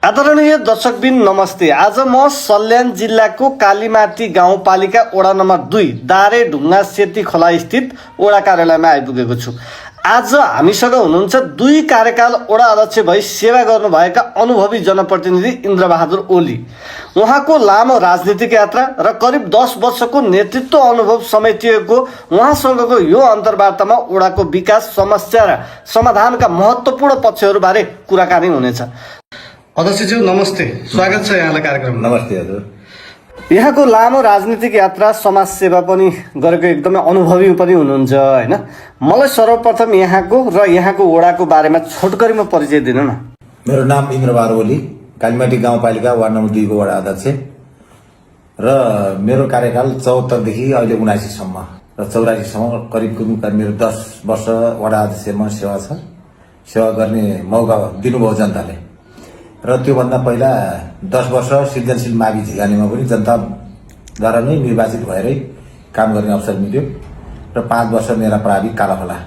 आदरणीय दर्शकबिन नमस्ते। आज म सल्यान जिल्लाको कालीमाटी गाउँपालिका वडा नम्बर 2 दारे ढुङ्गा सेती खोला स्थित वडा कार्यालयमा आइपुगेको छु। आज हामीसँग हुनुहुन्छ 2 कार्यकाल वडा अध्यक्ष भई सेवा गर्नुभएका अनुभवी जनप्रतिनिधि इन्द्रबहादुर ओली। उहाँको लामो राजनीतिक यात्रा र करिब 10 वर्षको नेतृत्व अनुभव समेटिएको उहाँसँगको यो अन्तर्वार्तामा वडाको विकास, समस्या र समाधानका महत्त्वपूर्ण पक्षहरूबारे कुराकानी हुनेछ। अध्यक्षज्यू नमस्ते, स्वागत छ यहाँलाई कार्यक्रममा। नमस्ते हजुर। यहाँको लामो राजनीतिक यात्रा, समाज सेवा पनि गरेको एकदमै अनुभवी पनि हुनुहुन्छ हैन। मलाई सर्वप्रथम यहाँको र यहाँको वडाको बारेमा छोटकरीमा परिचय दिनु न। मेरो नाम इन्द्रबहादुर ओली, कालीमाटी गाउँपालिका वार्ड नम्बर 2 को वडा अध्यक्ष र मेरो कार्यकाल 74 देखि अहिले 79 सम्म र 84 सम्म करिब मेरो 10 वर्ष वडा अध्यक्षमा सेवा छ। सेवा गर्ने मौका दिनुभयो जनताले र त्योभन्दा पहिला 10 वर्ष सृजनशील मावि झिगानीमा पनि जनताद्वारा नै निर्वाचित भएरै काम गर्ने अवसर मिल्यो र 5 वर्ष मेरा प्राविधिक कालाखोला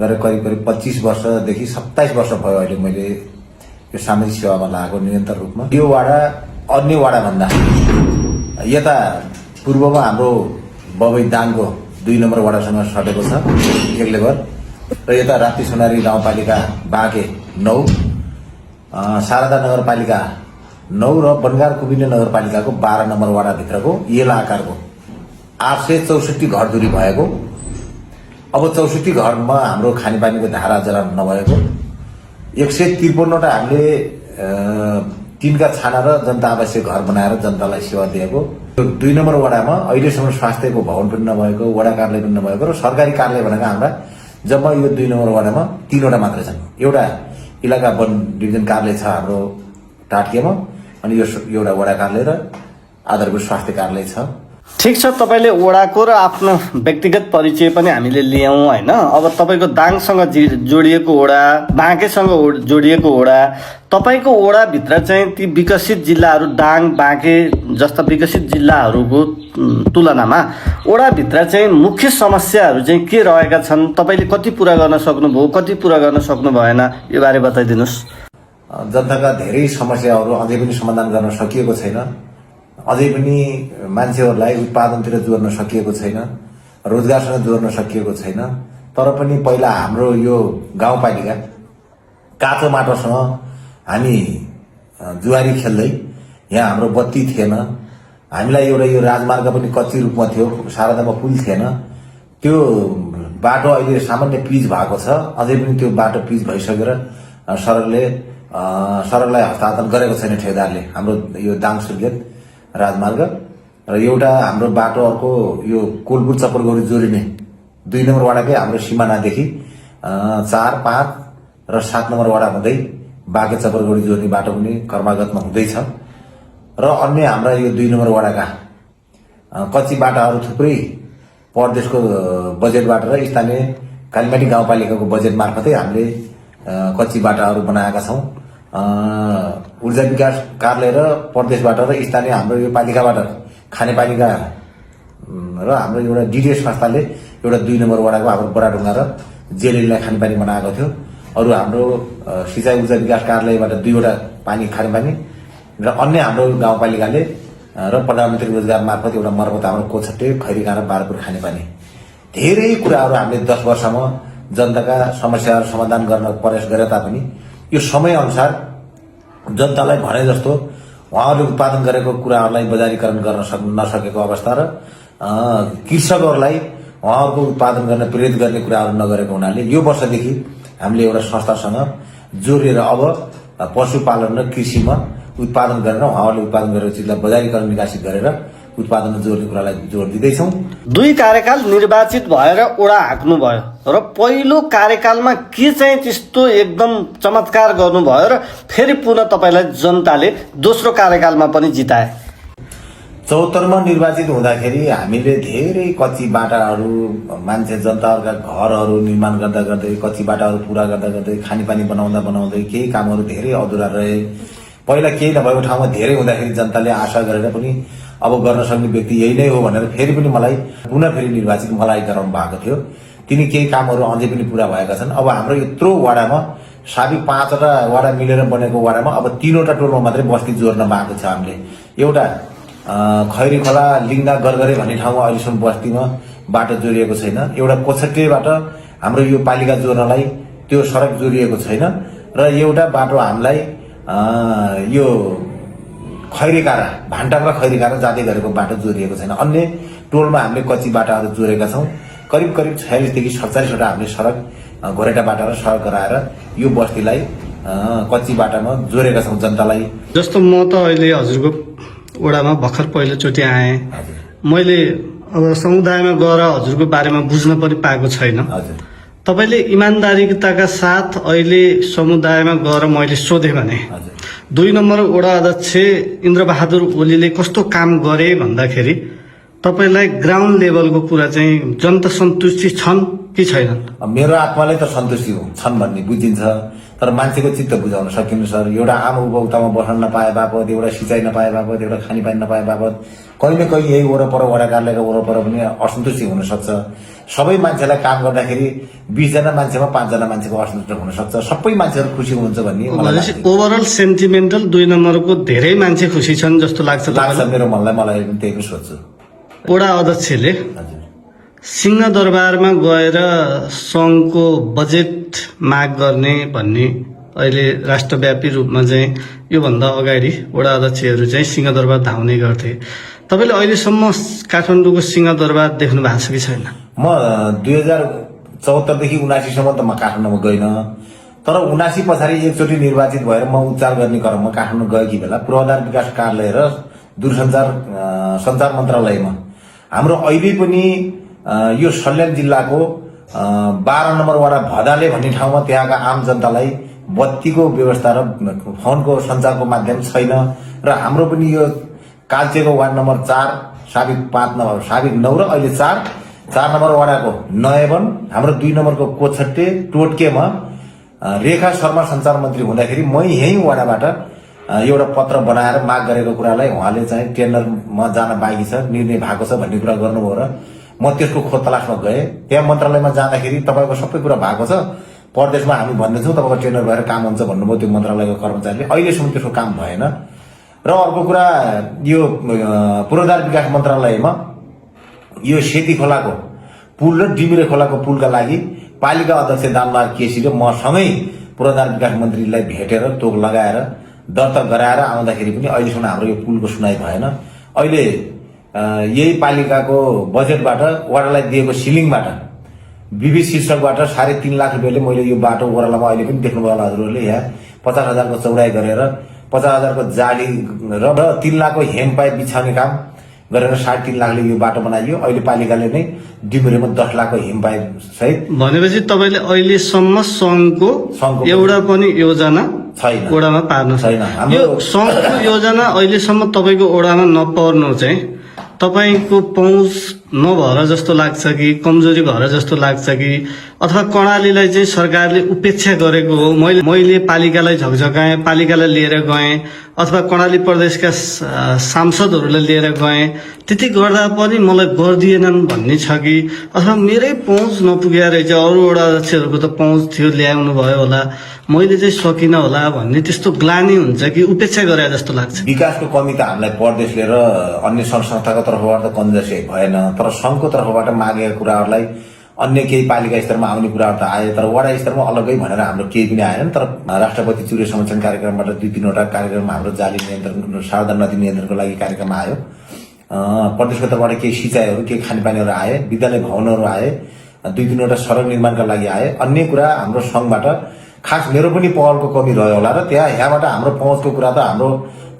गरेर करिब 25 वर्षदेखि 27 वर्ष भयो अहिले मैले यो सामाजिक सेवामा लागेको निरन्तर रूपमा। यो वाडा अन्य वाडाभन्दा यता पूर्वमा हाम्रो बबई दाङको 2 नम्बर वाडासँग सटेको छ एक लेभल र यता राप्ती सोनारी गाउँपालिका बाँके 9, शारदा नगरपालिका 9 र बनगार कुबिने नगरपालिकाको 12 नम्बर वाडाभित्रको येला आकारको 864 घर दूरी भएको। अब 64 घरमा हाम्रो खानेपानीको धारा जरा नभएको 153वटा हामीले टिनका छाना र जनता आवासीय घर बनाएर जनतालाई सेवा दिएको। 2 नम्बर वाडामा अहिलेसम्म स्वास्थ्यको भवन पनि नभएको, वडा कार्यालय पनि नभएको र सरकारी कार्यालय भनेको हाम्रा जम्मा यो 2 नम्बर वाडामा 3वटा मात्र छन्। एउटा इलाका वन डिभिजन कार्यालय छ हाम्रो टाटकेमा, अनि यो एउटा वडा कार्यालय र आधारभूत स्वास्थ्य कार्यालय छ। ठीक छ, तपाईले वडाको र आफ्नो व्यक्तिगत परिचय पनि हामीले लियौं हैन। अब तपाईको दाङसँग जोडिएको वडा, बाँकेसँग जोडिएको वडा, तपाईको वडा भित्र चाहिँ ती विकसित जिल्लाहरू दाङ, बाँके जस्ता विकसित जिल्लाहरूको तुलनामा वडा भित्र चाहिँ मुख्य समस्याहरू चाहिँ के रहेका छन्? तपाईले कति पूरा गर्न सक्नुभयो, कति पूरा गर्न सक्नु भएन, यो बारे बताइदिनुस्। जनताका धेरै समस्याहरू अझै पनि समाधान गर्न सकिएको छैन। अझै पनि मान्छेहरूलाई उत्पादनतिर जोड्न सकिएको छैन, रोजगारसँग जोड्न सकिएको छैन। तर पनि पहिला हाम्रो यो गाउँपालिका काँचो माटोसँग हामी जुवारी खेल्दै, यहाँ हाम्रो बत्ती थिएन, हामीलाई एउटा यो राजमार्ग पनि कच्ची रूपमा थियो, शारदामा पुल थिएन। त्यो बाटो अहिले सामान्य पिच भएको छ, अझै पनि त्यो बाटो पिच भइसकेर सडकलाई हस्तान्तरण गरेको छैन ठेकेदारले हाम्रो यो दाङ सुर्खेत राजमार्ग। र एउटा हाम्रो बाटो अर्को यो कोलपुर चपरगौरी जोडिने 2 नम्बर वाडाकै हाम्रो सिमानादेखि 4, 5 र 7 नम्बर वाडा हुँदै बाँके चपरगौरी जोड्ने बाटो पनि कर्मागतमा हुँदैछ। र अन्य हाम्रा यो 2 नम्बर वाडाका कच्ची बाटाहरू थुप्रै प्रदेशको बजेटबाट र स्थानीय कालीमाटी गाउँपालिकाको बजेट मार्फतै हामीले कच्ची बाटाहरू बनाएका छौँ। ऊर्जा विकास कार्यालय र प्रदेशबाट र स्थानीय हाम्रो यो पालिकाबाट खानेपानीका र हाम्रो एउटा डिडिएस संस्थाले एउटा 2 नम्बर वाडाको हाम्रो बडाढुङ्गा र जेललाई खानेपानी बनाएको थियो। अरू हाम्रो सिँचाइ ऊर्जा विकास कार्यालयबाट 2वटा पानी खानेपानी र अन्य हाम्रो गाउँपालिकाले र प्रधानमन्त्री रोजगार मार्फत एउटा मर्मत हाम्रो कोछट्टे, खैरीगाँ र बारपुर खानेपानी। धेरै कुराहरू हामीले 10 वर्षमा जनताका समस्याहरू समाधान गर्न प्रयास गरे तापनि यो समय अनुसार जनतालाई भने जस्तो उहाँहरूले उत्पादन गरेको कुराहरूलाई बजारीकरण गर्न नसकेको अवस्था र कृषकहरूलाई उहाँहरूको उत्पादन गर्न प्रेरित गर्ने कुराहरू नगरेको हुनाले यो वर्षदेखि हामीले एउटा संस्थासँग जोडिएर अब पशुपालन र कृषिमा उत्पादन गरेर उहाँहरूले उत्पादन गरेको चिजलाई बजारीकरण निकासित गरेर उत्पादन जोड्ने कुरालाई जोड दिँदैछौँ। 2 कार्यकाल निर्वाचित भएर वडा हाँक्नुभयो र पहिलो कार्यकालमा के चाहिँ त्यस्तो एकदम चमत्कार गर्नुभयो र फेरि पुनः तपाईँलाई जनताले दोस्रो कार्यकालमा पनि जिताए? 74मा निर्वाचित हुँदाखेरि हामीले धेरै कच्ची बाटाहरू, मान्छे जनताहरूका घरहरू निर्माण गर्दा गर्दै, कच्ची बाटाहरू पुरा गर्दा गर्दै, खानेपानी बनाउँदा बनाउँदै केही कामहरू धेरै अधुरा रहे। पहिला केही नभएको ठाउँमा धेरै हुँदाखेरि जनताले आशा गरेर पनि अब गर्न सक्ने व्यक्ति यही नै हो भनेर फेरि पनि मलाई पुनः फेरि निर्वाचित मलाई गराउनु भएको थियो। तिनी केही कामहरू अझै पनि पूरा भएका छन्। अब हाम्रो यत्रो वाडामा साबिक 5वटा वडा मिलेर बनेको वडामा अब 3वटा टोलमा मात्रै बस्ती जोड्न पाएको छ हामीले। एउटा खैरी खोला लिङ्गा गरगरे भन्ने ठाउँमा अहिलेसम्म बस्तीमा बाटो जोडिएको छैन। एउटा कोछट्टेबाट हाम्रो यो पालिका जोड्नलाई त्यो सडक जोडिएको छैन र एउटा बाटो हामीलाई यो खैरीकारा भान्टाङ र खैरीकारा जाँदै गरेको बाटो जोडिएको छैन। अन्य टोलमा हामीले कच्ची बाटाहरू जोडेका छौँ। करिब 46 देखि 47वटा हामीले सडक घोरेटा बाटामा सडक गराएर यो बस्तीलाई कच्ची बाटामा जोडेका छौँ जनतालाई। जस्तो म त अहिले हजुरको ओडामा भर्खर पहिलोचोटि आएँ। हजुर मैले अब समुदायमा गएर हजुरको बारेमा बुझ्न पनि पाएको छैन। हजुर तपाईँले इमान्दारिताका साथ अहिले समुदायमा गएर मैले सोधेँ भने हजुर 2 नम्बर वडा अध्यक्ष इन्द्रबहादुर ओलीले कस्तो काम गरे भन्दाखेरि तपाईँलाई ग्राउन्ड लेभलको कुरा चाहिँ जनता सन्तुष्टि छन् कि छैनन्? मेरो आत्मालाई त सन्तुष्टि छन् भन्ने बुझिन्छ, तर मान्छेको चित्त बुझाउन सकिन्छ सर। एउटा आम उपभोक्तामा बस्न नपाए बापत, एउटा सिँचाइ नपाए बापत, एउटा खानेपानी नपाए बापत कहिले कहिले यही वरपर वडा कार्यालयका वरपर पनि असन्तुष्टि हुन सक्छ। सबै मान्छेलाई काम गर्दाखेरि 20 जना मान्छेमा 5 जना मान्छेको असन्तुष्ट हुन सक्छ। सबै मान्छेहरू खुसी हुनुहुन्छ भन्ने मलाई लाग्छ। ओभरअल सेन्टिमेन्टल 2 नम्बरको धेरै मान्छे खुसी छन् जस्तो लाग्छ मेरो मनलाई, मलाई पनि त्यही पनि सोध्छु। वडा अध्यक्षले हजुर सिंहदरबारमा गएर सङ्घको बजेट माग गर्ने भन्ने अहिले राष्ट्रव्यापी रूपमा चाहिँ योभन्दा अगाडि वडा अध्यक्षहरू चाहिँ सिंहदरबार धाउने गर्थे। तपाईँले अहिलेसम्म काठमाडौँको सिंहदरबार देख्नु भएको छ कि छैन? म 2074 देखि 79 सम्म त म काठमाडौँमा गइन, तर 79 पछाडि एकचोटि निर्वाचित भएर म उपचार गर्ने क्रममा काठमाडौँ गएकी बेला पूर्वाधार विकास कार्यालय र दूरसञ्चार सञ्चार मन्त्रालयमा हाम्रो अहिले पनि यो सल्यान जिल्लाको 12 नम्बर वडा भदाले भन्ने ठाउँमा त्यहाँका आम जनतालाई बत्तीको व्यवस्था र फोनको सञ्चारको माध्यम छैन। र हाम्रो पनि यो कालचेको वार्ड नम्बर 4 साबिक 5 नम्बर साबिक 9 र अहिले 4 नम्बर वडाको नयवन, हाम्रो 2 नम्बरको कोछट्टे टोटकेमा रेखा शर्मा सञ्चार मन्त्री हुँदाखेरि मै यही वडाबाट एउटा पत्र बनाएर माग गरेको कुरालाई उहाँले चाहिँ टेन्डरमा जान बाँकी छ, निर्णय भएको छ भन्ने कुरा गर्नुभयो र म त्यसको खोज तलासमा गएँ। त्यहाँ मन्त्रालयमा जाँदाखेरि तपाईँको सबै कुरा भएको छ, परदेशमा हामी भन्दैछौँ तपाईँको टेन्डर भएर काम हुन्छ भन्नुभयो त्यो मन्त्रालयको कर्मचारीले। अहिलेसम्म त्यसको काम भएन। र अर्को कुरा, यो पूर्वाधार विकास मन्त्रालयमा यो सेती खोलाको पुल र डिमिरे खोलाको पुलका लागि पालिका अध्यक्ष दानबहादुर केसी र म सँगै पूर्वाधार विकास मन्त्रीलाई भेटेर तोक लगाएर दर्ता गराएर आउँदाखेरि पनि अहिलेसम्म हाम्रो यो पुलको सुनाइ भएन। अहिले यही पालिकाको बजेटबाट वडालाई दिएको सिलिङबाट विविध शीर्षकबाट 3.5 लाख रुपियाँले मैले यो बाटो ओह्रालामा अहिले पनि देख्नुभयो होला हजुरहरूले, यहाँ 50,000 को चौडाइ गरेर 50,000 को जाली र 3 लाख को हेम पाइप बिछाउने काम गरेर 3.5 लाखले यो बाटो बनाइयो। अहिले पालिकाले नै डिमुरेमा 10 लाख को हेम पाइप सहित। भनेपछि तपाईँले अहिलेसम्म सङ्घको एउटा पनि योजना छैन, ओडामा पार्नु छैन। यो सङ्घको योजना अहिलेसम्म तपाईँको ओडामा नपर्नु चाहिँ तपाईँको पहुँच नभएर जस्तो लाग्छ कि कमजोरी भएर जस्तो लाग्छ कि अथवा कर्णालीलाई चाहिँ सरकारले उपेक्षा गरेको हो? मैले पालिकालाई झकझकाएँ, पालिकालाई लिएर गएँ, अथवा कर्णाली प्रदेशका सांसदहरूलाई लिएर गएँ, त्यति गर्दा पनि मलाई गरिदिएनन् भन्ने छ कि अथवा मेरै पहुँच नपुगेर रहेछ, अरू वडा अध्यक्षहरूको त पहुँच थियो ल्याउनु भयो होला, मैले चाहिँ सकिनँ होला भन्ने त्यस्तो ग्लानी हुन्छ कि उपेक्षा गरे जस्तो लाग्छ? विकासको कमी त हामीलाई प्रदेशले र अन्य सङ्घ संस्थाको तर्फबाट त कन्जसी भएन, तर सङ्घको तर्फबाट मागेका कुराहरूलाई अन्य केही पालिका स्तरमा आउने कुराहरू त आए, तर वडा स्तरमा अलग्गै भनेर हाम्रो केही पनि आएन। तर राष्ट्रपति चुरे संरक्षण कार्यक्रमबाट 2-3वटा कार्यक्रम हाम्रो जाली नियन्त्रण, शारदा नदी नियन्त्रणको लागि कार्यक्रम आयो। प्रदेशको तर्फबाट केही सिँचाइहरू, केही खानेपानीहरू आए, विद्यालय भवनहरू आए, 2-3वटा सडक निर्माणका लागि आए। अन्य कुरा हाम्रो सङ्घबाट खास मेरो पनि पहलको कमी रह्यो होला र यहाँबाट हाम्रो पहुँचको कुरा त हाम्रो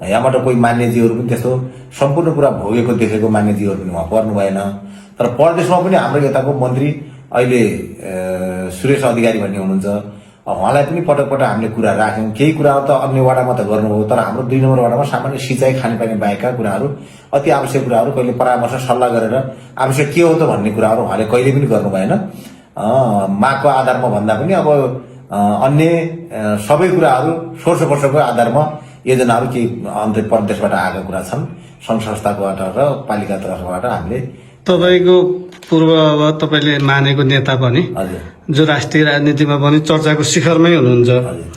यहाँबाट कोही मान्यजीहरू पनि त्यस्तो सम्पूर्ण कुरा भोगेको देखेको मान्यजीहरू पनि उहाँ पर्नु भएन। तर प्रदेशमा पनि हाम्रो यताको मन्त्री अहिले सुरेश अधिकारी भन्ने हुनुहुन्छ, उहाँलाई पनि पटक पटक हामीले कुरा राख्यौँ। केही कुराहरू त अन्य वडामा त गर्नुभयो, तर हाम्रो 2 नम्बर वडामा सामान्य सिँचाइ खानेपानी बाहेकका कुराहरू, अति आवश्यक कुराहरू कहिले परामर्श सल्लाह गरेर आवश्यक के हो त भन्ने कुराहरू उहाँले कहिले पनि गर्नु भएन। मागको आधारमा भन्दा पनि अब अन्य सबै कुराहरू सोर्स वर्षको आधारमा योजनाहरू केही अन्य प्रदेशबाट आएका कुरा छन्, सङ्घ संस्थाकोबाट र पालिका तर्फबाट हामीले तपाईँको पूर्व अब तपाईँले मानेको नेता पनि हजुर जो राष्ट्रिय राजनीतिमा पनि चर्चाको शिखरमै हुनुहुन्छ, हजुर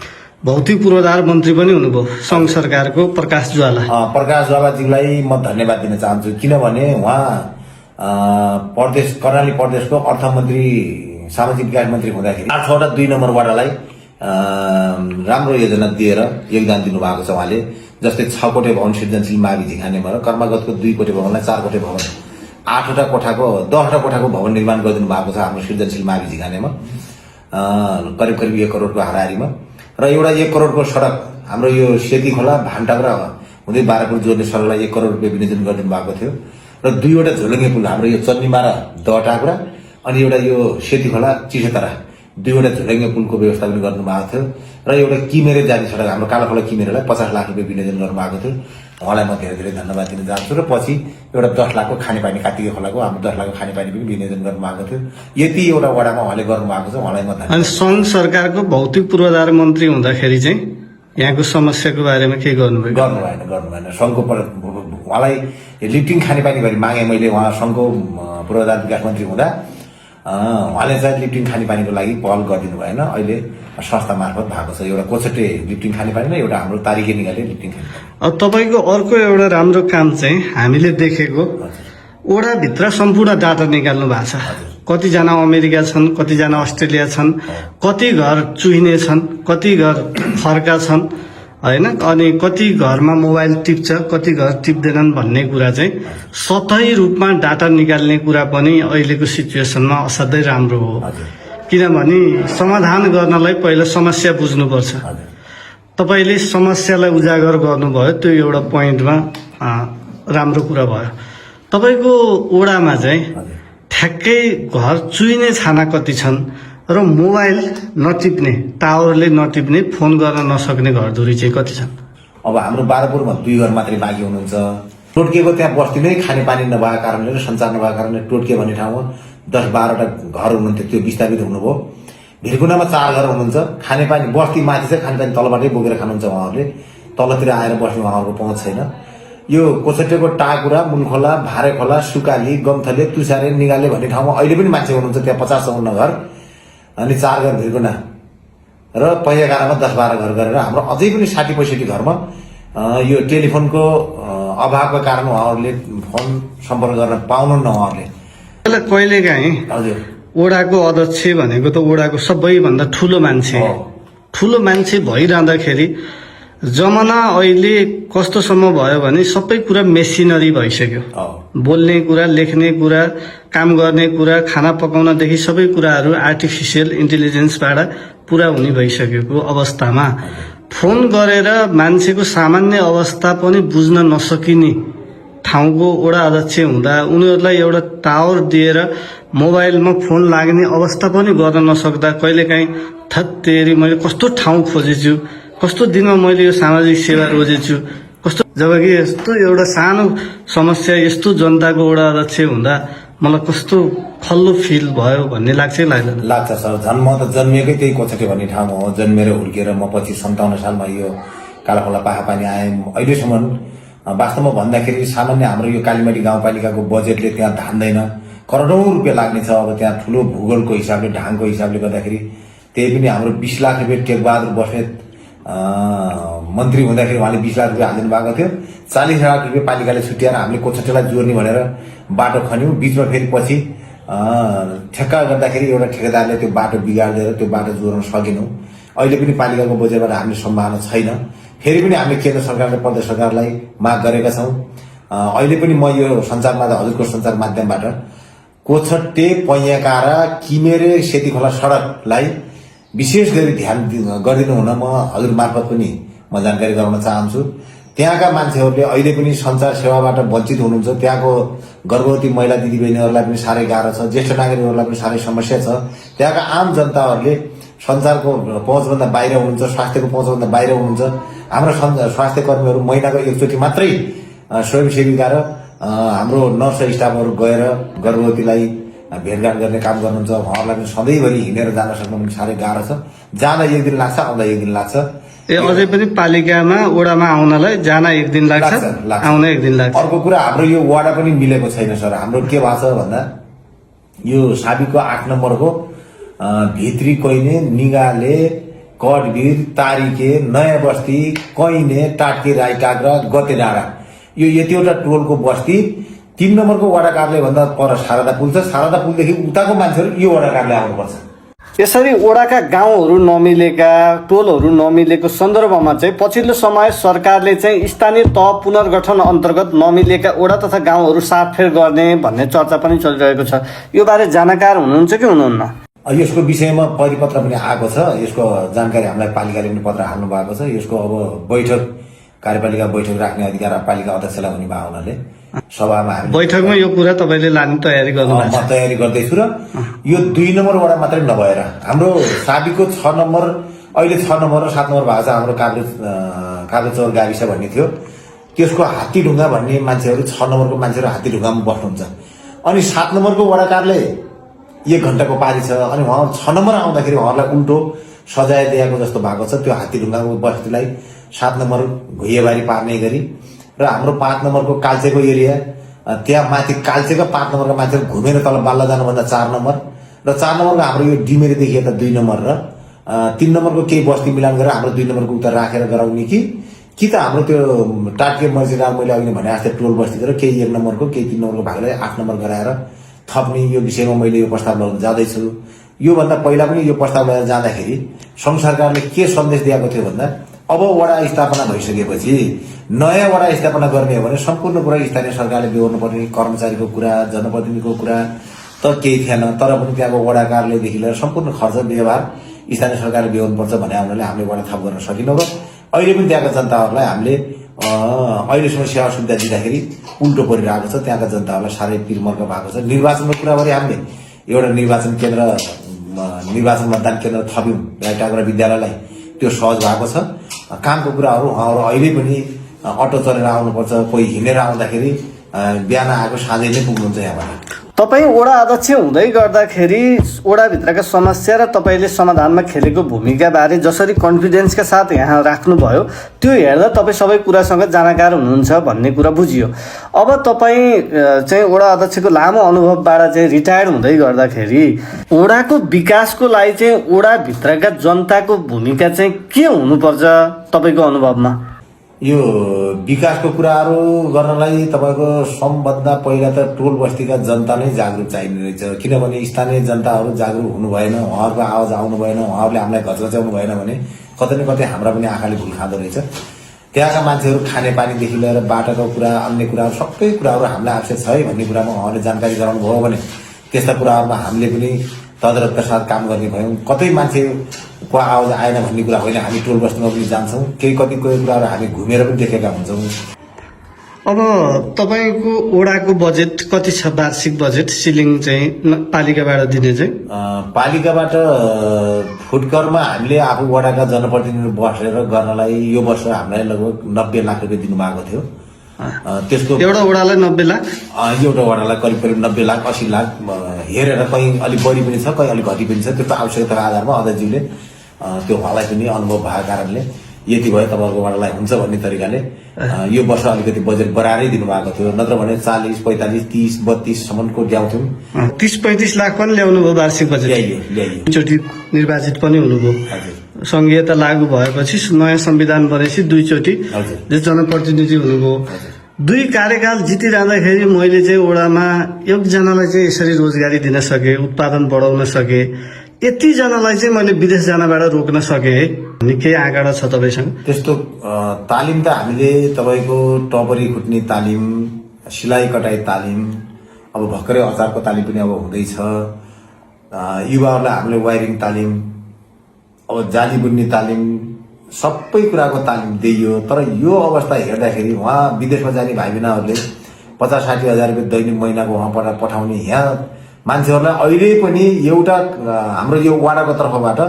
भौतिक पूर्वाधार मन्त्री पनि हुनुभयो सङ्घ सरकारको प्रकाश ज्वाला। प्रकाश ज्वालाजीलाई म धन्यवाद दिन चाहन्छु, किनभने उहाँ कर्णाली प्रदेशको अर्थमन्त्री सामाजिक विकास मन्त्री हुँदाखेरि 8वटा 2 नम्बर वार्डलाई राम्रो योजना दिएर योगदान दिनुभएको छ उहाँले। जस्तै 6 कोठे भवन सृजनशील मावि झिङानेमा र कर्मागतको 2 कोठे भवनलाई 4 कोठे भवन 10वटा कोठाको भवन निर्माण गरिदिनु भएको छ हाम्रो सृजनशील मावि झिङानेमा, करिब 1 करोडको हाराहारीमा। र एउटा 1 करोडको सडक हाम्रो यो सेती खोला भान्टाग्रा हुँदै बारापुर जोड्ने सडकलाई 1 करोड रुपियाँ विनियोजन गरिदिनु भएको थियो। र 2वटा झोलुङ्गे पुल हाम्रो यो चन्नीमा र दहटाग्रा अनि एउटा यो सेती खोला चिसेतरा 2वटा झोलुङ्गे पुलको व्यवस्था पनि गर्नुभएको थियो। र एउटा किमेरे जाने सडक हाम्रो कालोखोला किमेरेलाई 50 लाख रुपियाँ विनियोजन गर्नुभएको थियो। उहाँलाई म धेरै धेरै धन्यवाद दिन चाहन्छु। र पछि एउटा 10 लाखको खानेपानी कार्तिक खोलाको हाम्रो 10 लाखको खानेपानी पनि विनियोजन गर्नुभएको थियो। यति एउटा वडामा उहाँले गर्नुभएको छ, उहाँलाई म धन्यवाद। अनि सङ्घ सरकारको भौतिक पूर्वाधार मन्त्री हुँदाखेरि चाहिँ यहाँको समस्याको बारेमा के गर्नुभयो? गर्नु भएन। सङ्घको उहाँलाई लिफ्टिङ खानेपानी गरी मागे मैले। उहाँ सङ्घको पूर्वाधार विकास मन्त्री हुँदा उहाँले चाहिँ लिफ्टिङ खानेपानीको लागि पहल गरिदिनु भएन। अहिले संस्था मार्फत भएको छ, एउटा कोचटे लिफ्टिङ खानेपानी र एउटा हाम्रो तारिके निगाले लिफ्टिङ खानेपानी। अब तपाईँको अर्को एउटा राम्रो काम चाहिँ हामीले देखेको ओडाभित्र सम्पूर्ण डाटा निकाल्नु भएको छ। कतिजना अमेरिका छन्, कतिजना अस्ट्रेलिया छन्, कति घर चुहिने छन्, कति घर फर्का छन् होइन, अनि कति घरमा मोबाइल टिप्छ, कति घर टिप्दैनन् भन्ने कुरा चाहिँ सतही रूपमा डाटा निकाल्ने कुरा पनि अहिलेको सिचुएसनमा असाध्यै राम्रो हो। किनभने समाधान गर्नलाई पहिला समस्या बुझ्नुपर्छ। तपाईँले समस्यालाई उजागर गर्नुभयो, त्यो एउटा पोइन्टमा राम्रो कुरा भयो। तपाईँको ओडामा चाहिँ ठ्याक्कै घर चुइने छाना कति छन् र मोबाइल नटिप्ने, टावरले नटिप्ने, फोन गर्न नसक्ने घरधुरी चाहिँ कति छन्? अब हाम्रो बारापुरमा 2 घर मात्रै बाँकी हुनुहुन्छ। टोटकेको त्यहाँ बस्तीमै खानेपानी नभएको कारणले र सञ्चार नभएको कारणले टोटके भन्ने ठाउँमा 10-12वटा घर हुनुहुन्थ्यो, त्यो विस्थापित हुनुभयो। भिरकुनामा 4 घर हुनुहुन्छ। खानेपानी बस्ती माथि चाहिँ खानेपानी तलबाटै बोकेर खानुहुन्छ उहाँहरूले, तलतिर आएर बस्ने उहाँहरूको पहुँच छैन। यो कोचटेको टाकुरा, मुनखोला, भारे खोला, सुकाली, गम्थले, तुसारे, निगाले भन्ने ठाउँमा अहिले पनि मान्छे हुनुहुन्छ। त्यहाँ 50-54 घर अनि 4 घर भिरकुना र पहियागारामा 10-12 घर गरेर हाम्रो अझै पनि 60-65 घरमा यो टेलिफोनको अभावको कारण उहाँहरूले फोन सम्पर्क गर्न पाउनुहुन्न। उहाँहरूले कहिलेकाहीँ हजुर ओडाको अध्यक्ष भनेको त ओडाको सबैभन्दा ठुलो मान्छे, ठुलो मान्छे भइरहँदाखेरि जमाना अहिले कस्तोसम्म भयो भने सबै कुरा मेसिनरी भइसक्यो। बोल्ने कुरा, लेख्ने कुरा, काम गर्ने कुरा, खाना पकाउनदेखि सबै कुराहरू आर्टिफिसियल इन्टेलिजेन्सबाट पुरा हुने भइसकेको अवस्थामा फोन गरेर मान्छेको सामान्य अवस्था पनि बुझ्न नसकिने ठाउँको ओडा अध्यक्ष हुँदा उनीहरूलाई एउटा टावर दिएर मोबाइलमा फोन लाग्ने अवस्था पनि गर्न नसक्दा कहिलेकाहीँ थत्तेरी मैले कस्तो ठाउँ खोजेछु, कस्तो दिनमा मैले यो सामाजिक सेवा रोजेछु, कस्तो, जबकि यस्तो एउटा सानो समस्या यस्तो जनताको ओडा अध्यक्ष हुँदा मलाई कस्तो खल्लो फिल भयो भन्ने लाग्छ सर। म त जन्मिएकै त्यही कोचटे भन्ने ठाउँमा हो। जन्मेर हुर्किएर म पछि 57 सालमा यो कालाखोला पाखापानी आएँ। अहिलेसम्म वास्तवमा भन्दाखेरि सामान्य हाम्रो यो कालीमाटी गाउँपालिकाको बजेटले त्यहाँ धान्दैन, करोडौं रुपियाँ लाग्ने छ। अब त्यहाँ ठुलो भूगोलको हिसाबले, ढाङको हिसाबले गर्दाखेरि त्यही पनि हाम्रो 20 लाख रुपियाँ टेकबहादुर बस्नेत मन्त्री हुँदाखेरि उहाँले 20 लाख रुपियाँ हालिदिनु भएको थियो। 40 लाख रुपियाँ पालिकाले छुट्याएर हामीले कोचटेलाई जोड्ने भनेर बाटो खन्यौँ। बिचमा फेरि पछि ठेक्का गर्दाखेरि एउटा ठेकेदारले त्यो बाटो बिगारिदिएर त्यो बाटो जोड्न सकेनौँ। अहिले पनि पालिकाको बजेटबाट हामीले सम्भावना छैन। फेरि पनि हामीले केन्द्र सरकार र प्रदेश सरकारलाई माग गरेका छौँ। अहिले पनि म यो सञ्चार माध्यम, हजुरको सञ्चार माध्यमबाट कोचटे, पैयाकारा, किमेरे, सेती खोला सडकलाई विशेष गरी ध्यान गरिदिनु हुन म हजुर मार्फत पनि म जानकारी गराउन चाहन्छु। त्यहाँका मान्छेहरूले अहिले पनि सञ्चार सेवाबाट वञ्चित हुनुहुन्छ। त्यहाँको गर्भवती महिला दिदीबहिनीहरूलाई पनि साह्रै गाह्रो छ, ज्येष्ठ नागरिकहरूलाई पनि साह्रै समस्या छ। त्यहाँका आम जनताहरूले सञ्चारको पहुँचभन्दा बाहिर हुनुहुन्छ, स्वास्थ्यको पहुँचभन्दा बाहिर हुनुहुन्छ। हाम्रो स्वास्थ्य कर्मीहरू महिनाको एकचोटि मात्रै स्वयंसेविका र हाम्रो नर्स स्टाफहरू गएर गर्भवतीलाई भेटघाट गर्ने काम गर्नुहुन्छ। उहाँहरूलाई पनि सधैँभरि हिँडेर जान सक्नु पनि साह्रै गाह्रो छ। जाँदा 1 दिन लाग्छ, आउँदा 1 दिन लाग्छ। अझै पनि पालिकामा वडामा आउनलाई जान एक दिन लाग्छ, लाग्छ। आउन एक दिन लाग्छ। अर्को कुरा हाम्रो यो वडा पनि मिलेको छैन सर। हाम्रो के भएको छ भन्दा यो साबिकको 8 नम्बरको भित्री कोइने, निगाले, कटबिर, तारिके, नयाँ बस्ती, कैने, टाटके, राईटाक र गते डाँडा, यो यतिवटा टोलको बस्ती 3 नम्बरको वडा कार्यालय भन्दा पर शारदा पुल छ। शारदा पुलदेखि उताको मान्छेहरू यो वडा कार्यालय आउनुपर्छ। यसरी वडाका गाउँहरू नमिलेका, टोलहरू नमिलेको सन्दर्भमा चाहिँ पछिल्लो समय सरकारले चाहिँ स्थानीय तह पुनर्गठन अन्तर्गत नमिलेका वडा तथा गाउँहरू साफफेर गर्ने भन्ने चर्चा पनि चलिरहेको छ। यो बारे जानकार हुनुहुन्छ कि हुनुहुन्न? यसको विषयमा परिपत्र पनि आएको छ। यसको जानकारी हामीलाई पालिकाले पनि पत्र हाल्नु भएको छ। यसको अब बैठक, कार्यपालिका बैठक राख्ने अधिकार पालिका अध्यक्षलाई हुने भयो हुनाले सभामा हामी बैठकमा यो कुरा तपाईँले लाने तयारी गर्नुभएको छ? म तयारी गर्दैछु। र यो 2 नम्बर वडा मात्रै नभएर हाम्रो साबिकको 6 नम्बर, अहिले 6 नम्बर र 7 नम्बर भएको छ। हाम्रो काभ्रेचौर गाविस भन्ने थियो, त्यसको हात्तीढुङ्गा भन्ने मान्छेहरू 6 नम्बरको मान्छेहरू हात्तीढुङ्गामा बस्नुहुन्छ। अनि 7 नम्बरको वडा कार्यालय 1 घण्टाको पारी छ। अनि उहाँ 6 नम्बर आउँदाखेरि उहाँहरूलाई उल्टो सजाय दिएको जस्तो भएको छ। त्यो हात्तीढुङ्गाको बस्तीलाई 7 नम्बर भुइँबारी पार्ने गरी र हाम्रो 5 नम्बरको काल्चेको एरिया, त्यहाँ माथि काल्चेको 5 नम्बरका मान्छेहरू घुमेर तल बाल्ला जानुभन्दा 4 नम्बर र 4 नम्बरको हाम्रो यो डिमेरीदेखि यता 2 नम्बर र 3 नम्बरको केही बस्ती मिलान गरेर हाम्रो 2 नम्बरको उता राखेर गराउने कि त हाम्रो त्यो टाटके मर्जिरा मैले अघि भने जस्तै टोल बस्ती गरेर केही 1 नम्बरको केही 3 नम्बरको भागलाई 8 नम्बर गराएर थप्ने यो विषयमा मैले यो प्रस्ताव लिएर जाँदैछु। योभन्दा पहिला पनि यो प्रस्ताव लिएर जाँदाखेरि सङ्घ सरकारले के सन्देश दिएको थियो भन्दा अब वडा स्थापना भइसकेपछि नयाँ वडा स्थापना गर्ने हो भने सम्पूर्ण कुरा स्थानीय सरकारले बेहोर्नु पर्ने, कर्मचारीको कुरा, जनप्रतिनिधिको कुरा त केही थिएन। तर पनि त्यहाँको वडा कार्यालयदेखि लिएर सम्पूर्ण खर्च व्यवहार स्थानीय सरकारले बेहोर्नुपर्छ भन्ने हुनाले हामीले वडा थप गर्न सकिनौँ। र अहिले पनि त्यहाँका जनताहरूलाई हामीले अहिलेसम्म सेवा सुविधा दिँदाखेरि उल्टो परिरहेको छ। त्यहाँका जनताहरूलाई साह्रै पिरमर्क भएको छ। निर्वाचनको कुरा गरे हामीले एउटा निर्वाचन केन्द्र, निर्वाचन मतदान केन्द्र थप्यौँ राईटाक विद्यालयलाई, त्यो सहज भएको छ। कामको कुराहरू उहाँहरू अहिले पनि अटो चलेर आउनुपर्छ, कोही हिँडेर आउँदाखेरि बिहान आएको साँझै नै पुग्नुहुन्छ यहाँबाट। तपाईँ वडा अध्यक्ष हुँदै गर्दाखेरि वडाभित्रका समस्या र तपाईँले समाधानमा खेलेको भूमिका बारे जसरी कन्फिडेन्सका साथ यहाँ राख्नुभयो, त्यो हेर्दा तपाईँ सबै कुरासँग जानकार हुनुहुन्छ भन्ने कुरा बुझियो। अब तपाईँ चाहिँ वडा अध्यक्षको लामो अनुभवबाट चाहिँ रिटायर हुँदै गर्दाखेरि वडाको विकासको लागि चाहिँ वडाभित्रका जनताको भूमिका चाहिँ के हुनुपर्छ तपाईँको अनुभवमा? यो विकासको कुराहरू गर्नलाई तपाईँको सबभन्दा पहिला त टोल बस्तीका जनता नै जागरुक चाहिने रहेछ। किनभने स्थानीय जनताहरू जागरुक हुनु भएन, उहाँहरूको आवाज आउनु भएन, उहाँहरूले हामीलाई घचघच्याउनु भएन भने कतै न कतै हाम्रा पनि आँखाले भुल खाँदो रहेछ। त्यहाँका मान्छेहरू खानेपानीदेखि लिएर बाटोको कुरा, अन्य कुराहरू सबै कुराहरू हामीलाई आवश्यक छ है भन्ने कुरामा उहाँले जानकारी गराउनु भयो भने त्यस्ता कुराहरूमा हामीले पनि तदारकका साथ काम गर्ने भयौँ। कतै मान्छेको आवाज आएन भन्ने कुरा होइन, हामी टोल बस्तीमा पनि जान्छौँ, केही कुराहरू हामी घुमेर पनि देखेका हुन्छौँ। अब तपाईँको वडाको बजेट कति छ? वार्षिक बजेट सिलिङ चाहिँ पालिकाबाट दिने चाहिँ? पालिकाबाट फुटकरमा हामीले आफू वडाका जनप्रतिनिधि बसेर गर्नलाई यो वर्ष हामीलाई लगभग 90 लाख रुपियाँ दिनुभएको थियो। त्यसको एउटा वडालाई 90 लाख, एउटा वडालाई करिब 90 लाख 80 लाख हेरेर कहीँ अलिक बढी पनि छ, कहीँ अलिक घटी पनि छ। त्यो त आवश्यकताको आधारमा अध्यक्षज्यूले त्यो उहाँलाई पनि अनुभव भएको कारणले यति भयो तपाईँहरूको वडालाई हुन्छ भन्ने तरिकाले यो वर्ष अलिकति बजेट बढाएरै दिनुभएको थियो। नत्र भने 40, 45, 30, 32 सम्मको ल्याउँथ्यौँ। 30-35 लाख पनि ल्याउनु भयो वार्षिक बजेट। ल्याइयो एकचोटि निर्वाचित पनि हुनुभयो। संघीयता लागू भएपछि नयाँ संविधान बनेपछि 2 चोटि जनप्रतिनिधि हुनुभयो। 2 कार्यकाल जितिरहँदाखेरि मैले चाहिँ वडामा एकजनालाई चाहिँ यसरी रोजगारी दिन सकेँ, उत्पादन बढाउन सकेँ, यतिजनालाई चाहिँ मैले विदेश जानबाट रोक्न सकेँ है भन्ने केही आँकडा छ तपाईँसँग? त्यस्तो तालिम त हामीले तपाईँको टपरी खुट्ने तालिम, सिलाइ कटाइ तालिम, अब भर्खरै अचारको तालिम पनि अब हुँदैछ। युवाहरूलाई हामीले वायरिङ तालिम, अब जाली बुन्ने तालिम, सबै कुराको तालिम दिइयो। तर यो अवस्था हेर्दाखेरि उहाँ विदेशमा जाने भाइ बहिनीहरूले 50-60 हजार रुपियाँ दैनिक महिनाको उहाँबाट पठाउने, यहाँ मान्छेहरूलाई अहिले पनि एउटा हाम्रो यो वडाको तर्फबाट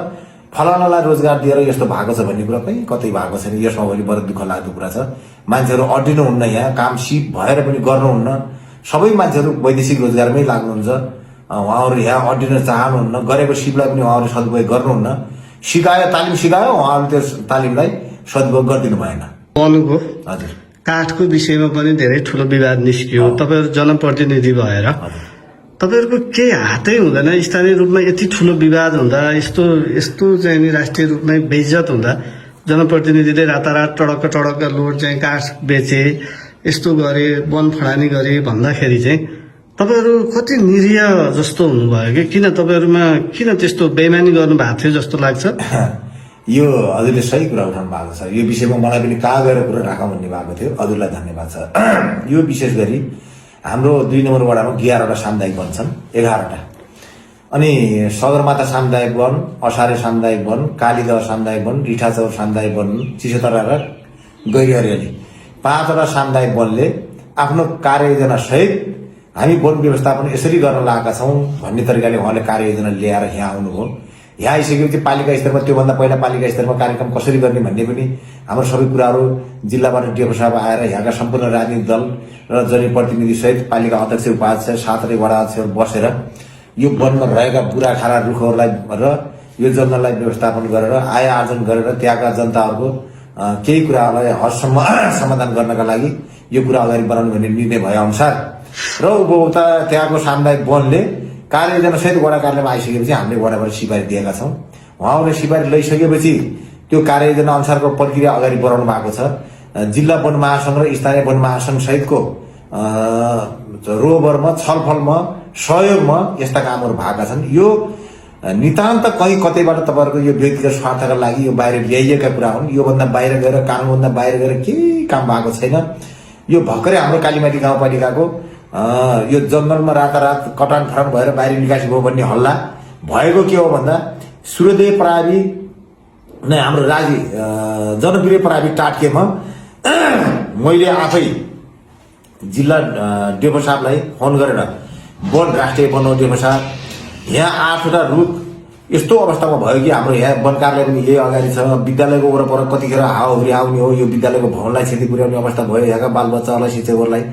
फलानालाई रोजगार दिएर यस्तो भएको छ भन्ने कुरा पनि कतै भएको छैन। यसमा पनि बरु दुःख लाग्दो कुरा छ। मान्छेहरू अड्डिनुहुन्न, यहाँ काम सिप भएर पनि गर्नुहुन्न। सबै मान्छेहरू वैदेशिक रोजगारमै लाग्नुहुन्छ। उहाँहरू यहाँ अड्डिन चाहनुहुन्न, गरेको सिपलाई पनि उहाँहरू सदुपयोग गर्नुहुन्न। सिकायो, तालिम सिकायो, उहाँहरू त्यो तालिमलाई सदुपयोग गरिदिनु भएन। वनको हजुर काठको विषयमा पनि धेरै ठुलो विवाद निस्कियो। तपाईँहरू जनप्रतिनिधि भएर तपाईँहरूको केही हातै हुँदैन स्थानीय रूपमा यति ठुलो विवाद हुँदा, यस्तो यस्तो चाहिँ नि राष्ट्रिय रूपमै बेइज्जत हुँदा जनप्रतिनिधिले रातारात टडक्क लोड चाहिँ काठ बेचे, यस्तो गरे, वन फडानी गरे भन्दाखेरि चाहिँ तपाईँहरू कति निरीह जस्तो हुनुभयो कि किन तपाईँहरूमा किन त्यस्तो बेइमानी गर्नु भएको थियो जस्तो लाग्छ? यो हजुरले सही कुरा उठाउनु भएको छ। यो विषयमा मलाई पनि कहाँ गएर कुरा राखौँ भन्ने भएको थियो। हजुरलाई धन्यवाद छ। यो विशेष गरी हाम्रो 2 नम्बर वडामा 11वटा सामुदायिक वन छन्, 11वटा। अनि सगरमाथा सामुदायिक वन, असारे सामुदायिक वन, कालीदह सामुदायिक वन, रिठाचौर सामुदायिक वन, चिसोतरा र गैरिहरियाली 5वटा सामुदायिक वनले आफ्नो कार्ययोजना सहित हामी वन व्यवस्थापन यसरी गर्न लागेका छौँ भन्ने तरिकाले उहाँले कार्ययोजना ल्याएर यहाँ आउनुभयो। यहाँ आइसकेपछि पालिका स्तरमा त्योभन्दा पहिला पालिका स्तरमा कार्यक्रम कसरी गर्ने भन्ने पनि हाम्रो सबै कुराहरू जिल्लाबाट डिएफओ साहब आएर यहाँका सम्पूर्ण राजनीतिक दल र जनप्रतिनिधि सहित पालिका अध्यक्ष उपाध्यक्ष 7 वडा अध्यक्ष बसेर यो वनमा रहेका बुरा खारा रुखहरूलाई र यो जङ्गललाई व्यवस्थापन गरेर आय आर्जन गरेर त्यहाँका जनताहरूको केही कुराहरूलाई हदसम्म समाधान गर्नका लागि यो कुरा अगाडि बढाउनु भन्ने निर्णय भए अनुसार र उपभोक्ता त्यहाँको सामुदायिक वनले कार्ययोजना सहित वडा कार्यालयमा आइसकेपछि हामीले वडाबाट सिफारिस दिएका छौँ। उहाँहरूले सिफारिस लैसकेपछि त्यो कार्ययोजना अनुसारको प्रक्रिया अगाडि बढाउनु भएको छ। जिल्ला वन महासंघ र स्थानीय वन महासंघ सहितको रोबरमा छलफलमा सहयोगमा यस्ता कामहरू भएका छन्। यो नितान्त कहीँ कतैबाट तपाईँहरूको यो व्यक्तिगत स्वार्थका लागि यो बाहिर ल्याइएका कुरा हुन्। योभन्दा बाहिर गएर कानुनभन्दा बाहिर गएर केही काम भएको छैन। यो भर्खरै हाम्रो कालीमाटी गाउँपालिकाको यो जङ्गलमा रातारात कटान फटान भएर बाहिर निकासी भयो भन्ने हल्ला भएको के हो भन्दा सूर्योदय परावी नै हाम्रो जनप्रिय परावी टाटकेमा मैले आफै जिल्ला डिएफओ साहबलाई फोन गरेर वन राष्ट्रिय वन डिएफओ साहब यहाँ 8वटा रुख यस्तो अवस्थामा भयो कि हाम्रो यहाँ वन कार्यालय पनि यही अगाडि छ। विद्यालयको वरपर कतिखेर हावाहुरी आउने हो, यो विद्यालयको भवनलाई क्षति पुर्याउने अवस्था भयो, यहाँका बालबच्चाहरूलाई शिक्षकहरूलाई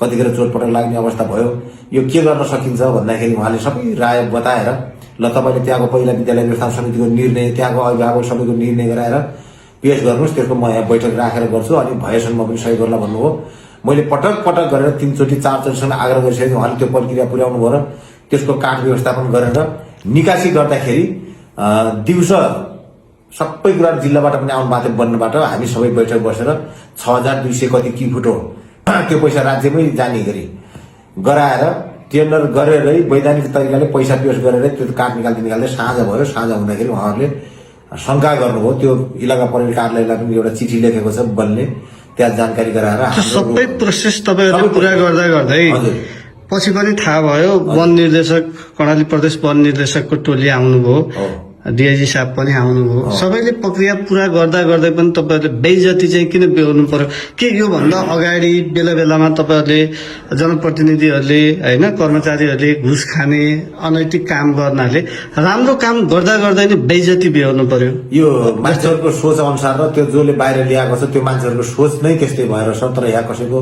कतिखेर चोटपटक लाग्ने अवस्था भयो। यो के गर्न सकिन्छ भन्दाखेरि उहाँले सबै राय बताएर ल तपाईँले त्यहाँको पहिला विद्यालय व्यवस्थापन समितिको निर्णय, त्यहाँको अभिभावक सबैको निर्णय गराएर पेश गर्नुहोस्, त्यसको म यहाँ बैठक राखेर गर्छु अनि भएसम्म पनि सहयोग गर्ला भन्नुभयो। मैले पटक पटक गरेर 3 चोटि 4 चोटिसम्म आग्रह गरिसकेँ। उहाँले त्यो प्रक्रिया पुर्याउनु भयो र त्यसको काठ व्यवस्थापन गरेर निकासी गर्दाखेरि दिउँसो सबै कुरा जिल्लाबाट पनि आउनु भएको थियो वनबाट। हामी सबै बैठक बसेर 6200 कति किफुट हो त्यो पैसा राज्यमै जाने गरी गराएर टेन्डर गरेरै वैधानिक तरिकाले पैसा पेश गरेर त्यो काठ निकाल्दै साँझ भयो। साँझ हुँदाखेरि उहाँहरूले शङ्का गर्नुभयो। त्यो इलाका पर्यटन कार्यालयलाई पनि एउटा चिठी लेखेको छ वनले, त्यहाँ जानकारी गराएर सबै प्रोसेस तपाईँहरूले पुरा गर्दा गर्दै पछि पनि थाहा भयो वन निर्देशक, कर्णाली प्रदेश वन निर्देशकको टोली आउनुभयो, डिआइजी साहब पनि आउनुभयो। सबैले प्रक्रिया पुरा गर्दा गर्दै पनि तपाईँहरूले बेइज्जती चाहिँ किन बेहोर्नु पर्यो? के योभन्दा अगाडि बेला बेलामा तपाईँहरूले जनप्रतिनिधिहरूले होइन कर्मचारीहरूले घुस खाने अनैतिक काम गर्नाले राम्रो काम गर्दा गर्दै नै बेइज्जती बेहोर्नु पर्यो? यो मान्छेहरूको सोच अनुसार र त्यो जसले बाहिर ल्याएको छ त्यो मान्छेहरूको सोच नै त्यस्तै भएर छ। तर यहाँ कसैको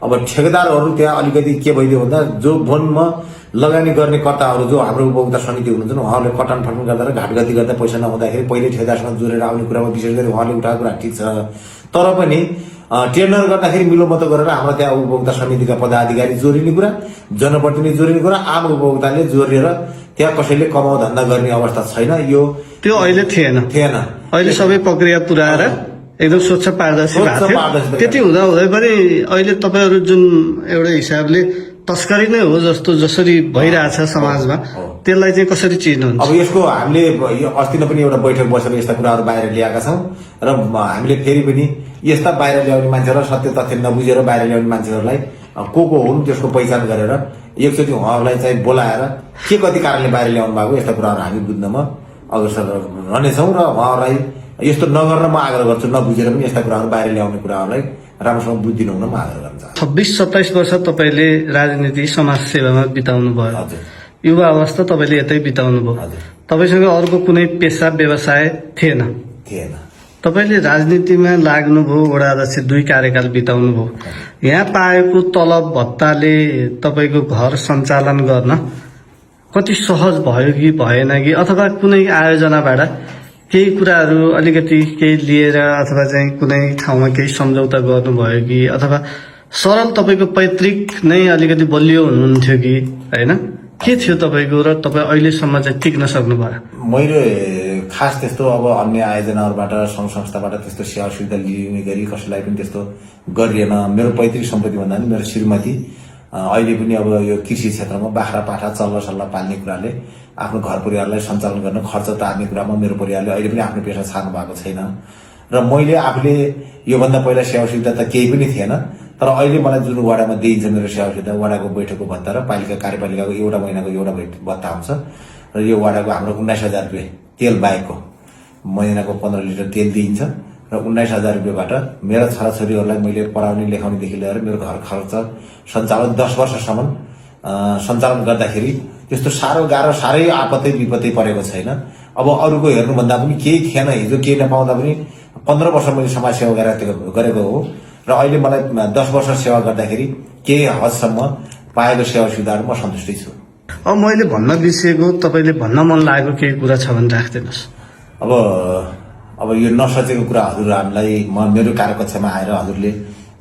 अब ठेकेदारहरू त्यहाँ अलिकति के भइदियो भन्दा जो वनमा लगानी गर्ने कर्ताहरू जो हाम्रो उपभोक्ता समिति हुनुहुन्छ उहाँहरूले कटान फटान गर्दा र घाटगति गर्दा पैसा नहुँदाखेरि पहिले ठेकेदारसँग जोडेर आउने कुरामा विशेष गरी उहाँले उठाएको कुरा ठिक छ। तर पनि टेन्डर गर्दाखेरि मिलोमतो गरेर हाम्रो त्यहाँ उपभोक्ता समितिका पदाधिकारी जोडिने कुरा, जनप्रतिनिधि जोडिने कुरा, आम उपभोक्ताले जोडिएर त्यहाँ कसैले कमाउ धन्दा गर्ने अवस्था छैन। यो त्यो अहिले थिएन। अहिले सबै प्रक्रिया पुऱ्याएर एकदम स्वच्छ पारदर्शी भएको थियो। त्यति हुँदा हुँदै पनि अहिले तपाईँहरू जुन एउटा हिसाबले तस्करी नै हो जस्तो जसरी भइरहेछ समाजमा, त्यसलाई चाहिँ कसरी चिन्नुहुन्छ? अब यसको हामीले अस्ति नै पनि एउटा बैठक बसेर यस्ता कुराहरू बाहिर ल्याएका छौँ र हामीले फेरि पनि यस्ता बाहिर ल्याउने मान्छेहरू सत्य तथ्य नबुझेर बाहिर ल्याउने मान्छेहरूलाई को हुन् त्यसको पहिचान गरेर एकचोटि उहाँहरूलाई चाहिँ बोलाएर के कति कारणले बाहिर ल्याउनु भएको यस्ता कुराहरू हामी बुझ्नमा अग्रसर रहनेछौँ र उहाँहरूलाई यस्तो नगर्न म आग्रह गर्छु। नबुझेर पनि यस्ता कुराहरू बाहिर ल्याउने कुराहरूलाई राम्रोसँग बुझिदिनु हुन म आग्रह गर्न चाहन्छु। 26-27 वर्ष तपाईँले राजनीति समाज सेवामा बिताउनु भयो, युवा अवस्था तपाईँले यतै बिताउनु भयो, तपाईँसँग अर्को कुनै पेसा व्यवसाय थिएन। तपाईँले राजनीतिमा लाग्नुभयो, वडा अध्यक्ष 2 कार्यकाल बिताउनु भयो। यहाँ पाएको तलब भत्ताले तपाईँको घर सञ्चालन गर्न कति सहज भयो कि भएन कि, अथवा कुनै आयोजनाबाट केही कुराहरू अलिकति केही लिएर अथवा चाहिँ कुनै ठाउँमा केही सम्झौता गर्नुभयो कि अथवा सरल तपाईँको पैतृक नै अलिकति बलियो हुनुहुन्थ्यो कि होइन के थियो तपाईँको र तपाईँ अहिलेसम्म चाहिँ टिक्न सक्नुभयो? मैले खास त्यस्तो अब अन्य आयोजनाहरूबाट सङ्घ संस्थाबाट त्यस्तो सेवा सुविधा लिने गरी कसैलाई पनि त्यस्तो गरिएन। मेरो पैतृक सम्पत्ति भन्दा पनि मेरो श्रीमती अहिले पनि अब यो कृषि क्षेत्रमा बाख्रा पाठा चल्ला सल्ला पाल्ने कुराले आफ्नो घर परिवारलाई सञ्चालन गर्न खर्च तार्ने कुरामा मेरो परिवारले अहिले पनि आफ्नो पेसा छाड्नु भएको छैन। र मैले आफूले योभन्दा पहिला सेवा सुविधा त केही पनि थिएन, तर अहिले मलाई जुन वडामा दिइन्छ मेरो सेवा सुविधा वडाको बैठकको भत्ता र पालिका कार्यपालिकाको एउटा महिनाको एउटा भत्ता हुन्छ। र यो वडाको हाम्रो 19,000 रुपियाँ तेल बाहेकको महिनाको 15 लिटर तेल दिइन्छ र 19,000 रुपियाँबाट मेरा छोराछोरीहरूलाई मैले पढाउने लेखाउनेदेखि लिएर मेरो घर खर्च सञ्चालन 10 वर्षसम्म सञ्चालन गर्दाखेरि त्यस्तो साह्रो गाह्रो साह्रै आपत्ति विपत्ति परेको छैन। अब अरूको हेर्नुभन्दा पनि केही थिएन, हिजो केही नपाउँदा पनि 15 वर्ष मैले समाज सेवा गरेको हो र अहिले मलाई 10 वर्ष सेवा गर्दाखेरि केही हदसम्म पाएको सेवा सुविधाहरू म सन्तुष्टि छु। अब मैले भन्न बिर्सेको तपाईँले भन्न मन लागेको केही कुरा छ भने राखिदिनुहोस्। अब यो नसचेको कुरा हजुरहरूलाई मेरो कार्यकक्षमा आएर हजुरले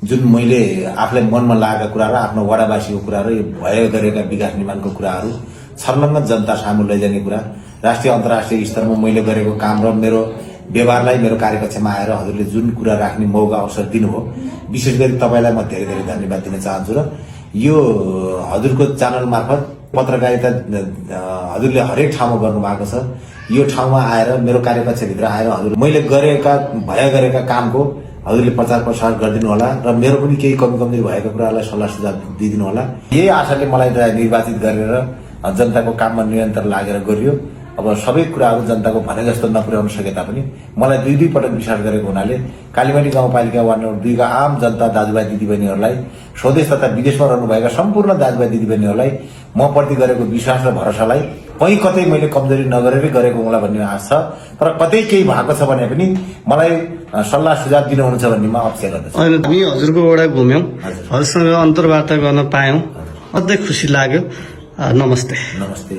जुन मैले आफूलाई मनमा लागेका कुरा र आफ्नो वडावासीको कुरा र यो भए गरेका विकास निर्माणको कुराहरू छर्लङ्ग जनता सामु लैजाने कुरा, राष्ट्रिय अन्तर्राष्ट्रिय स्तरमा मैले गरेको काम र मेरो व्यवहारलाई मेरो कार्यकक्षमा आएर हजुरले जुन कुरा राख्ने मौका अवसर दिनुभयो, विशेष गरी तपाईँलाई म धेरै धेरै धन्यवाद दिन चाहन्छु। र यो हजुरको च्यानल मार्फत पत्रकारिता हजुरले हरेक ठाउँमा गर्नुभएको छ। यो ठाउँमा आएर मेरो कार्यकक्षभित्र आएर हजुर मैले गरेका कामको हजुरले प्रचार प्रसार गरिदिनु होला र मेरो पनि केही कमी कमजोरी भएको कुरालाई सल्लाह सुझाव दिइदिनु होला। यही आशाले मलाई निर्वाचित गरेर जनताको काममा निरन्तर लागेर गरियो। अब सबै कुराहरू जनताको भने जस्तो नपुर्याउन सके तापनि मलाई दुई पटक विश्वास गरेको हुनाले कालीमाटी गाउँपालिका वार्ड नम्बर 2 का आम जनता दाजुभाइ दिदीबहिनीहरूलाई, स्वदेश तथा विदेशमा रहनुभएका सम्पूर्ण दाजुभाइ दिदीबहिनीहरूलाई म प्रति गरेको विश्वास र भरोसालाई कहीँ कतै मैले कमजोरी नगरेरै गरेको होला भन्ने आश छ। तर कतै केही भएको छ भने पनि मलाई सल्लाह सुझाव दिनुहुन्छ भन्ने म अपेक्षा गर्दछु। हामी हजुरको वडा घुम्यौँ, हजुरसँग अन्तर्वार्ता गर्न पायौँ, अझै खुसी लाग्यो। नमस्ते। नमस्ते।